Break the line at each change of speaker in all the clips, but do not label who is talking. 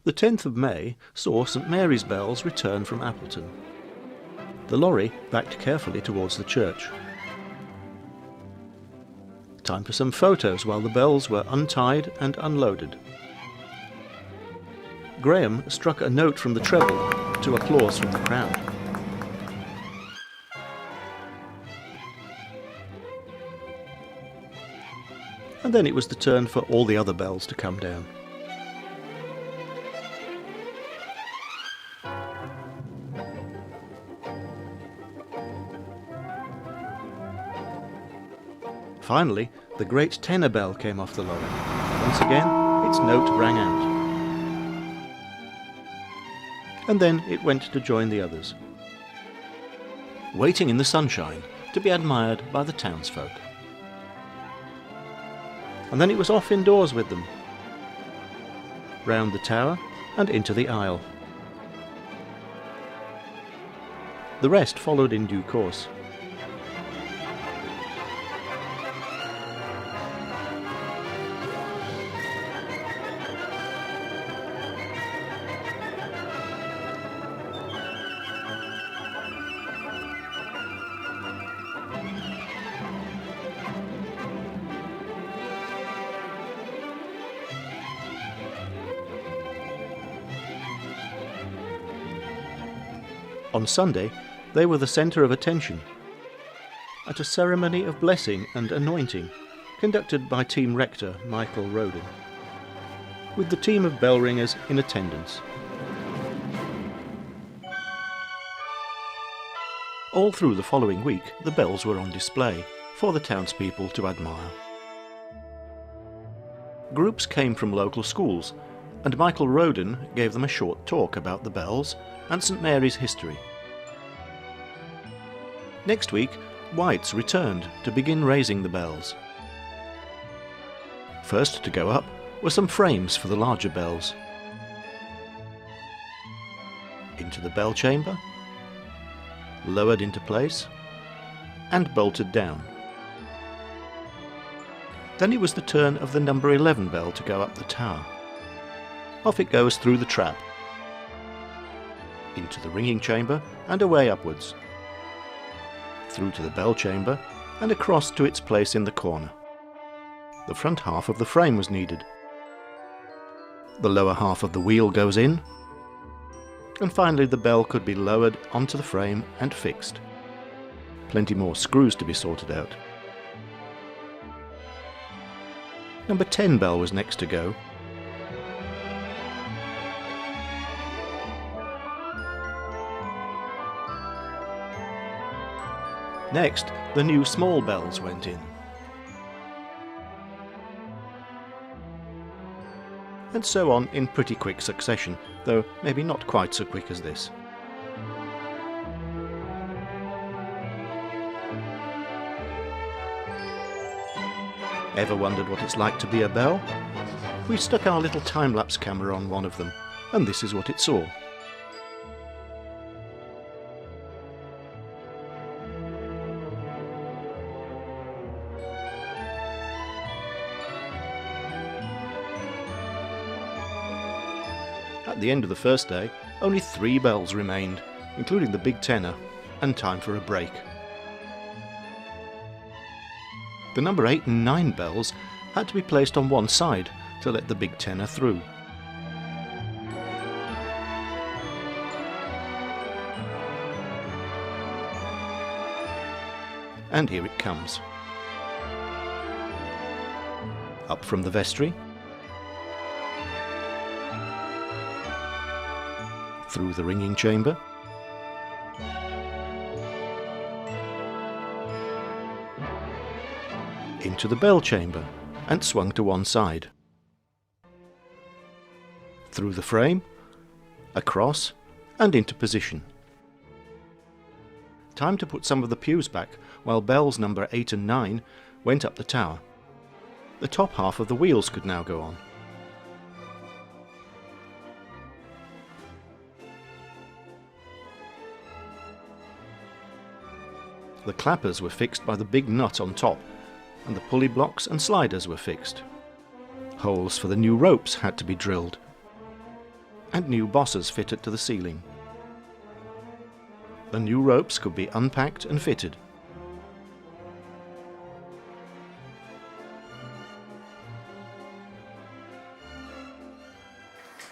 The 10th of May saw St Mary's bells return from Appleton. The lorry backed carefully towards the church. Time for some photos while the bells were untied and unloaded. Graham struck a note from the treble to applause from the crowd. And then it was the turn for all the other bells to come down. Finally, the great tenor bell came off the lorry. Once again, its note rang out. And then it went to join the others, waiting in the sunshine to be admired by the townsfolk. And then it was off indoors with them, round the tower and into the aisle. The rest followed in due course. On Sunday, they were the centre of attention at a ceremony of blessing and anointing conducted by Team Rector Michael Roden, with the team of bell ringers in attendance. All through the following week, the bells were on display for the townspeople to admire. Groups came from local schools, and Michael Roden gave them a short talk about the bells and St Mary's history. Next week, Whites returned to begin raising the bells. First to go up were some frames for the larger bells. Into the bell chamber, lowered into place, and bolted down. Then it was the turn of the number 11 bell to go up the tower. Off it goes through the trap, into the ringing chamber and away upwards, through to the bell chamber and across to its place in the corner. The front half of the frame was needed. The lower half of the wheel goes in, and finally the bell could be lowered onto the frame and fixed. Plenty more screws to be sorted out. Number 10 bell was next to go. Next, the new small bells went in. And so on in pretty quick succession, though maybe not quite so quick as this. Ever wondered what it's like to be a bell? We stuck our little time-lapse camera on one of them, and this is what it saw. At the end of the first day, only 3 bells remained, including the big tenor, and time for a break. The number 8 and 9 bells had to be placed on one side to let the big tenor through. And here it comes. Up from the vestry, through the ringing chamber, into the bell chamber and swung to one side, through the frame, across and into position. Time to put some of the pews back while bells number 8 and 9 went up the tower. The top half of the wheels could now go on. The clappers were fixed by the big nut on top, and the pulley blocks and sliders were fixed. Holes for the new ropes had to be drilled. and new bosses fitted to the ceiling. The new ropes could be unpacked and fitted.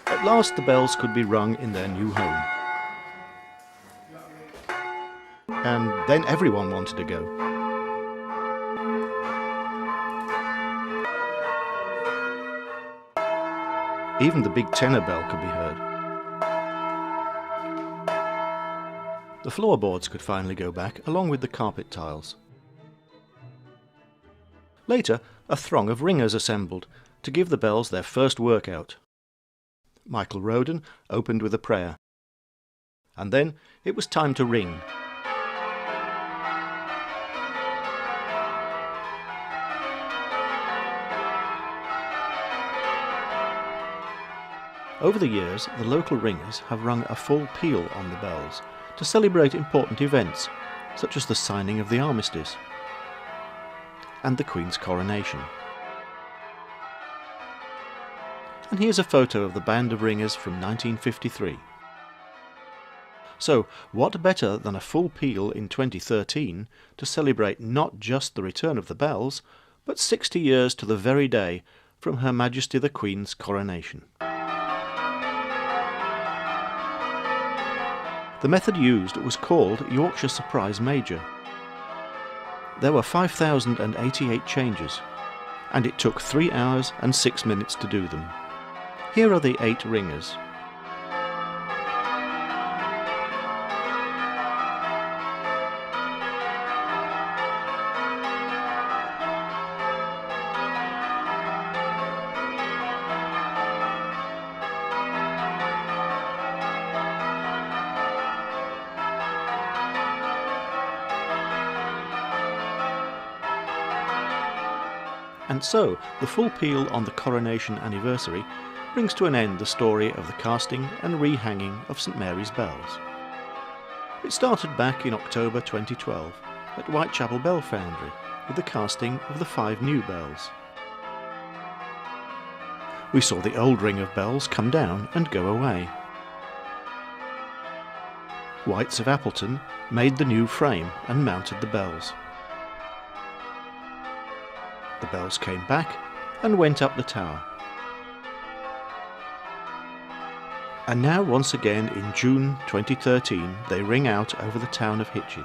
At last the bells could be rung in their new home. And then everyone wanted to go. Even the big tenor bell could be heard. The floorboards could finally go back, along with the carpet tiles. Later, a throng of ringers assembled to give the bells their first workout. Michael Roden opened with a prayer. And then it was time to ring. Over the years, the local ringers have rung a full peal on the bells to celebrate important events, such as the signing of the armistice and the Queen's coronation. And here's a photo of the band of ringers from 1953. So, what better than a full peal in 2013 to celebrate not just the return of the bells, but 60 years to the very day from Her Majesty the Queen's coronation. The method used was called Yorkshire Surprise Major. There were 5,088 changes, and it took 3 hours and 6 minutes to do them. Here are the 8 ringers. And so, the full peal on the coronation anniversary brings to an end the story of the casting and rehanging of St Mary's bells. It started back in October 2012 at Whitechapel Bell Foundry with the casting of the 5 new bells. We saw the old ring of bells come down and go away. Whites of Appleton made the new frame and mounted the bells. The bells came back and went up the tower. And now once again in June 2013 they ring out over the town of Hitchin.